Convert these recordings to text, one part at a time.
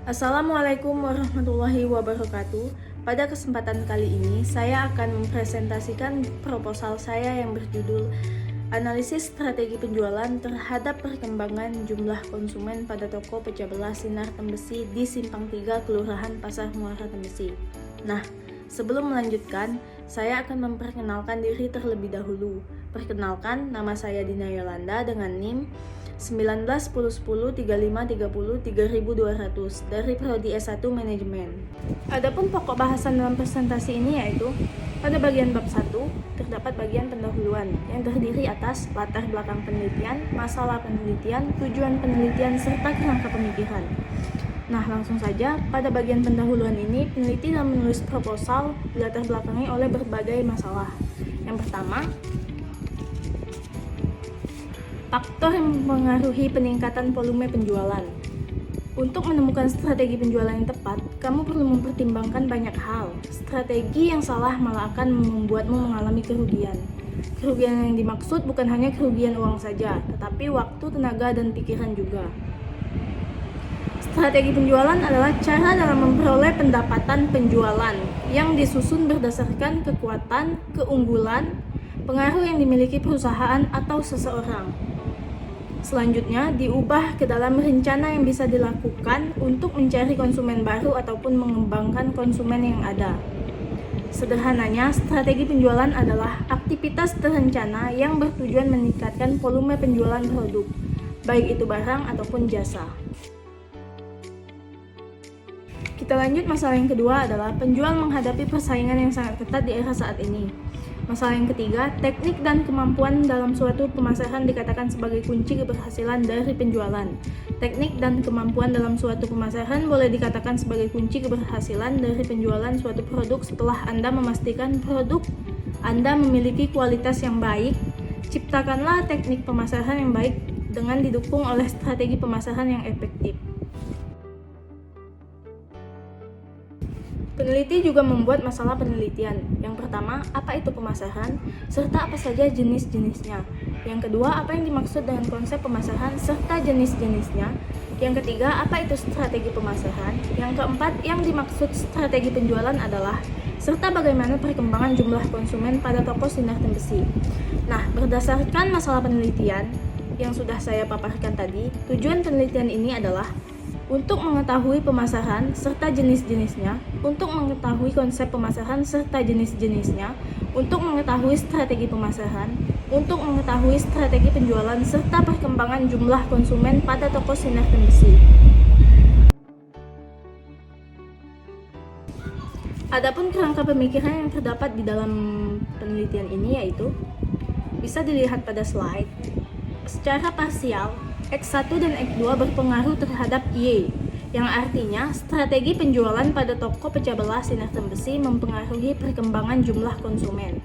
Assalamualaikum warahmatullahi wabarakatuh. Pada kesempatan kali ini, saya akan mempresentasikan proposal saya yang berjudul Analisis Strategi Penjualan terhadap Perkembangan Jumlah Konsumen pada Toko Pecah Belah Sinar Tembesi di Simpang 3, Kelurahan Pasar Muara Tembesi. Nah, sebelum melanjutkan, saya akan memperkenalkan diri terlebih dahulu. Perkenalkan, nama saya Dina Yolanda dengan NIM 19 10 10 35 30 3200 dari Prodi S1 Manajemen. Adapun pokok bahasan dalam presentasi ini yaitu pada bagian bab 1 terdapat bagian pendahuluan yang terdiri atas latar belakang penelitian, masalah penelitian, tujuan penelitian serta kerangka pemikiran. Nah, langsung saja pada bagian pendahuluan ini peneliti dalam menulis proposal dilatar belakangi oleh berbagai masalah. Yang pertama, faktor yang mempengaruhi peningkatan volume penjualan. Untuk menemukan strategi penjualan yang tepat, kamu perlu mempertimbangkan banyak hal. Strategi yang salah malah akan membuatmu mengalami kerugian. Kerugian yang dimaksud bukan hanya kerugian uang saja, tetapi waktu, tenaga, dan pikiran juga. Strategi penjualan adalah cara dalam memperoleh pendapatan penjualan yang disusun berdasarkan kekuatan, keunggulan, pengaruh yang dimiliki perusahaan atau seseorang. Selanjutnya, diubah ke dalam rencana yang bisa dilakukan untuk mencari konsumen baru ataupun mengembangkan konsumen yang ada. Sederhananya, strategi penjualan adalah aktivitas terencana yang bertujuan meningkatkan volume penjualan produk, baik itu barang ataupun jasa. Kita lanjut, masalah yang kedua adalah penjual menghadapi persaingan yang sangat ketat di era saat ini. Masalah yang ketiga, teknik dan kemampuan dalam suatu pemasaran dikatakan sebagai kunci keberhasilan dari penjualan. Teknik dan kemampuan dalam suatu pemasaran boleh dikatakan sebagai kunci keberhasilan dari penjualan suatu produk setelah Anda memastikan produk Anda memiliki kualitas yang baik. Ciptakanlah teknik pemasaran yang baik dengan didukung oleh strategi pemasaran yang efektif. Peneliti juga membuat masalah penelitian. Yang pertama, apa itu pemasaran, serta apa saja jenis-jenisnya. Yang kedua, apa yang dimaksud dengan konsep pemasaran, serta jenis-jenisnya. Yang ketiga, apa itu strategi pemasaran. Yang keempat, yang dimaksud strategi penjualan adalah, serta bagaimana perkembangan jumlah konsumen pada toko Sinar Tembesi. Nah, berdasarkan masalah penelitian yang sudah saya paparkan tadi, tujuan penelitian ini adalah untuk mengetahui pemasaran serta jenis-jenisnya, untuk mengetahui konsep pemasaran serta jenis-jenisnya, untuk mengetahui strategi pemasaran, untuk mengetahui strategi penjualan serta perkembangan jumlah konsumen pada toko Sinar Tembesi. Adapun kerangka pemikiran yang terdapat di dalam penelitian ini yaitu bisa dilihat pada slide. Secara parsial, X1 dan X2 berpengaruh terhadap Y, yang artinya strategi penjualan pada toko pecah belah Sinar Tembesi mempengaruhi perkembangan jumlah konsumen.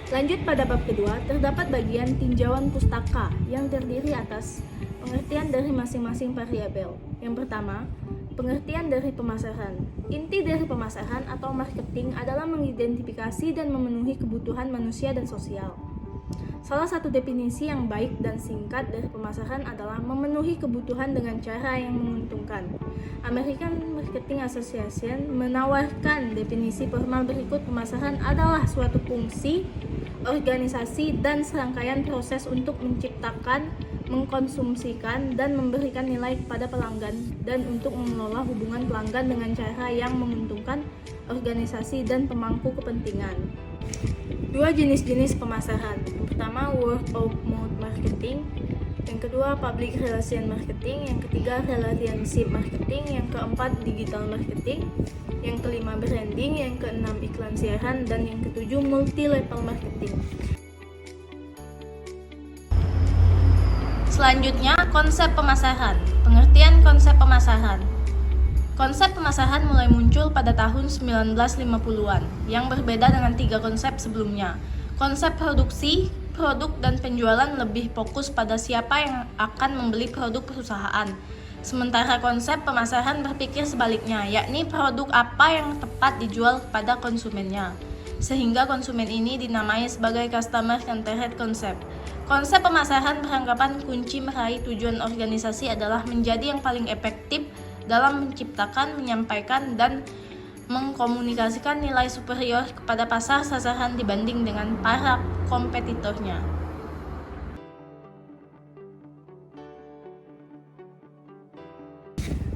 Lanjut pada bab kedua, terdapat bagian tinjauan pustaka yang terdiri atas pengertian dari masing-masing variabel. Yang pertama, pengertian dari pemasaran. Inti dari pemasaran atau marketing adalah mengidentifikasi dan memenuhi kebutuhan manusia dan sosial. Salah satu definisi yang baik dan singkat dari pemasaran adalah memenuhi kebutuhan dengan cara yang menguntungkan. American Marketing Association menawarkan definisi formal berikut: pemasaran adalah suatu fungsi, organisasi, dan serangkaian proses untuk menciptakan, mengkonsumsikan, dan memberikan nilai kepada pelanggan, dan untuk mengelola hubungan pelanggan dengan cara yang menguntungkan organisasi dan pemangku kepentingan. Dua jenis-jenis pemasaran. Yang pertama, word of mouth marketing. Yang kedua, public relation marketing. Yang ketiga, relationship marketing. Yang keempat, digital marketing. Yang kelima, branding. Yang keenam, iklan siaran. Dan yang ketujuh, multi-level marketing. Selanjutnya, konsep pemasaran. Pengertian konsep pemasaran. Konsep pemasaran mulai muncul pada tahun 1950-an, yang berbeda dengan tiga konsep sebelumnya. Konsep produksi, produk, dan penjualan lebih fokus pada siapa yang akan membeli produk perusahaan. Sementara konsep pemasaran berpikir sebaliknya, yakni produk apa yang tepat dijual kepada konsumennya. Sehingga konsumen ini dinamai sebagai customer centered concept. Konsep pemasaran beranggapan kunci meraih tujuan organisasi adalah menjadi yang paling efektif dalam menciptakan, menyampaikan, dan mengkomunikasikan nilai superior kepada pasar sasaran dibanding dengan para kompetitornya.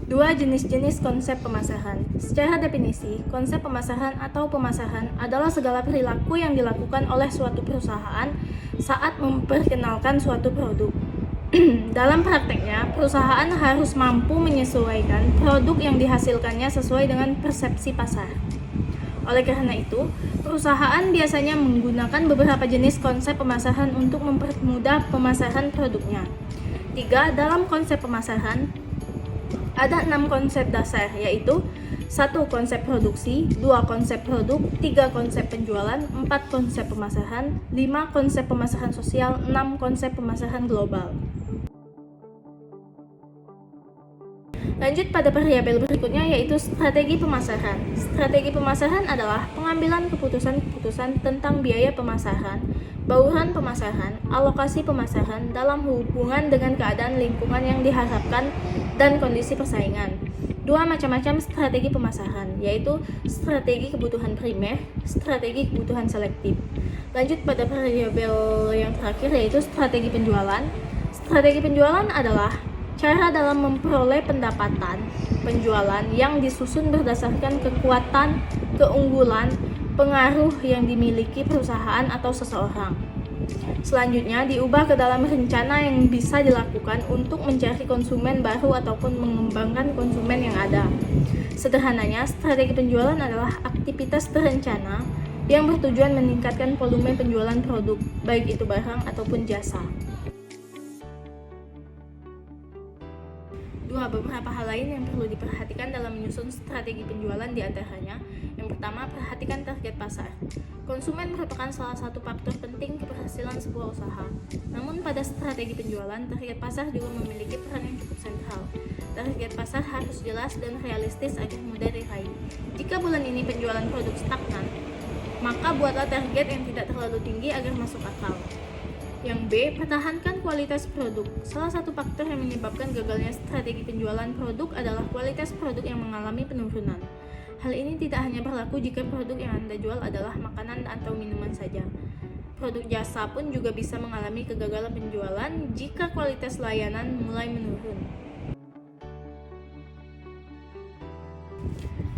Dua jenis-jenis konsep pemasaran. Secara definisi, konsep pemasaran atau pemasaran adalah segala perilaku yang dilakukan oleh suatu perusahaan saat memperkenalkan suatu produk. Dalam prakteknya, perusahaan harus mampu menyesuaikan produk yang dihasilkannya sesuai dengan persepsi pasar. Oleh karena itu, perusahaan biasanya menggunakan beberapa jenis konsep pemasaran untuk mempermudah pemasaran produknya. Dalam konsep pemasaran, ada 6 konsep dasar, yaitu 1. Konsep produksi, 2. Konsep produk, 3. Konsep penjualan, 4. Konsep pemasaran, 5. Konsep pemasaran sosial, 6. Konsep pemasaran global. Lanjut pada variabel berikutnya, yaitu strategi pemasaran. Strategi pemasaran adalah pengambilan keputusan-keputusan tentang biaya pemasaran, bauran pemasaran, alokasi pemasaran dalam hubungan dengan keadaan lingkungan yang diharapkan dan kondisi persaingan. 2 macam-macam strategi pemasaran, yaitu strategi kebutuhan primer, strategi kebutuhan selektif. Lanjut pada variabel yang terakhir, yaitu strategi penjualan. Strategi penjualan adalah cara dalam memperoleh pendapatan penjualan yang disusun berdasarkan kekuatan, keunggulan, pengaruh yang dimiliki perusahaan atau seseorang. Selanjutnya diubah ke dalam rencana yang bisa dilakukan untuk mencari konsumen baru ataupun mengembangkan konsumen yang ada. Sederhananya, strategi penjualan adalah aktivitas terencana yang bertujuan meningkatkan volume penjualan produk, baik itu barang ataupun jasa. Beberapa hal lain yang perlu diperhatikan dalam menyusun strategi penjualan diantaranya. Yang pertama, perhatikan target pasar. Konsumen merupakan salah satu faktor penting keberhasilan sebuah usaha. Namun pada strategi penjualan, target pasar juga memiliki peran yang cukup sentral. Target pasar harus jelas dan realistis agar mudah diraih. Jika bulan ini penjualan produk stagnan, maka buatlah target yang tidak terlalu tinggi agar masuk akal. Yang B, pertahankan kualitas produk. Salah satu faktor yang menyebabkan gagalnya strategi penjualan produk adalah kualitas produk yang mengalami penurunan. Hal ini tidak hanya berlaku jika produk yang Anda jual adalah makanan atau minuman saja. Produk jasa pun juga bisa mengalami kegagalan penjualan jika kualitas layanan mulai menurun.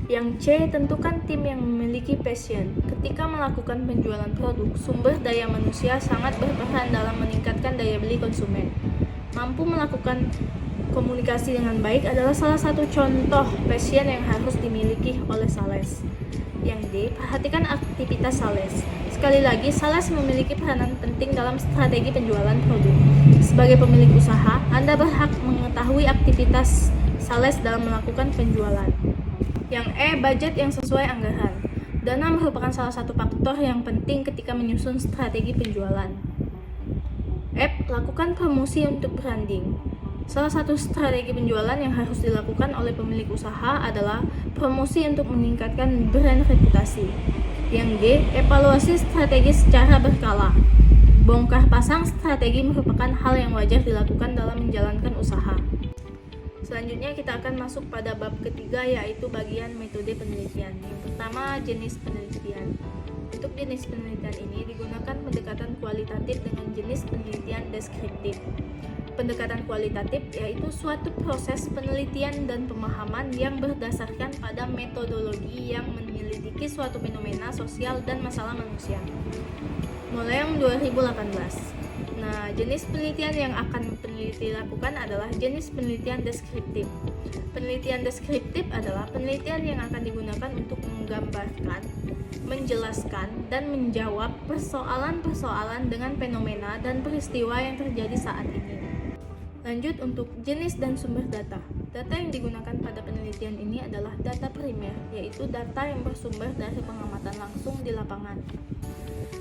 Yang C, tentukan tim yang memiliki passion. Ketika melakukan penjualan produk, sumber daya manusia sangat berperan dalam meningkatkan daya beli konsumen. Mampu melakukan komunikasi dengan baik adalah salah satu contoh passion yang harus dimiliki oleh sales. Yang D, perhatikan aktivitas sales. Sekali lagi, sales memiliki peranan penting dalam strategi penjualan produk. Sebagai pemilik usaha, Anda berhak mengetahui aktivitas sales dalam melakukan penjualan. Yang E, budget yang sesuai anggaran. Dana merupakan salah satu faktor yang penting ketika menyusun strategi penjualan. F, lakukan promosi untuk branding. Salah satu strategi penjualan yang harus dilakukan oleh pemilik usaha adalah promosi untuk meningkatkan brand reputasi. Yang G, evaluasi strategi secara berkala. Bongkar pasang strategi merupakan hal yang wajar dilakukan dalam menjalankan usaha. Selanjutnya kita akan masuk pada bab ketiga, yaitu bagian metode penelitian. Yang pertama, jenis penelitian. Untuk jenis penelitian ini digunakan pendekatan kualitatif dengan jenis penelitian deskriptif. Pendekatan kualitatif yaitu suatu proses penelitian dan pemahaman yang berdasarkan pada metodologi yang menyelidiki suatu fenomena sosial dan masalah manusia. Mulai yang 2018. Nah, jenis penelitian yang akan peneliti lakukan adalah jenis penelitian deskriptif. Penelitian deskriptif adalah penelitian yang akan digunakan untuk menggambarkan, menjelaskan, dan menjawab persoalan-persoalan dengan fenomena dan peristiwa yang terjadi saat ini. Lanjut untuk jenis dan sumber data. Data yang digunakan pada penelitian ini adalah data primer, yaitu data yang bersumber dari pengamatan langsung di lapangan.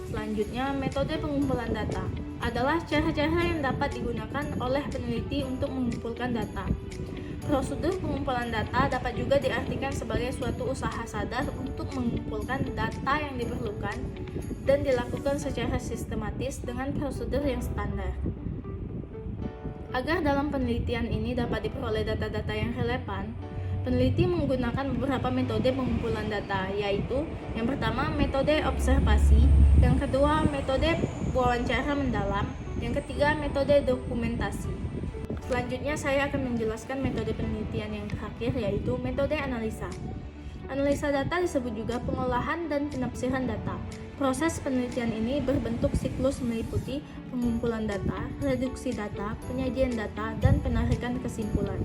Selanjutnya, metode pengumpulan data adalah cara-cara yang dapat digunakan oleh peneliti untuk mengumpulkan data. Prosedur pengumpulan data dapat juga diartikan sebagai suatu usaha sadar untuk mengumpulkan data yang diperlukan dan dilakukan secara sistematis dengan prosedur yang standar. Agar dalam penelitian ini dapat diperoleh data-data yang relevan, peneliti menggunakan beberapa metode pengumpulan data, yaitu yang pertama metode observasi, yang kedua metode wawancara mendalam, yang ketiga metode dokumentasi. Selanjutnya saya akan menjelaskan metode penelitian yang terakhir, yaitu metode analisa. Analisa data disebut juga pengolahan dan penafsiran data. Proses penelitian ini berbentuk siklus meliputi pengumpulan data, reduksi data, penyajian data, dan penarikan kesimpulan.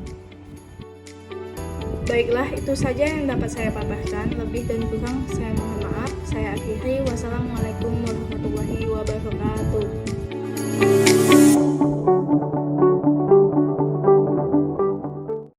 Baiklah, itu saja yang dapat saya paparkan. Lebih dan kurang saya mohon maaf. Saya akhiri. Wassalamualaikum warahmatullahi wabarakatuh.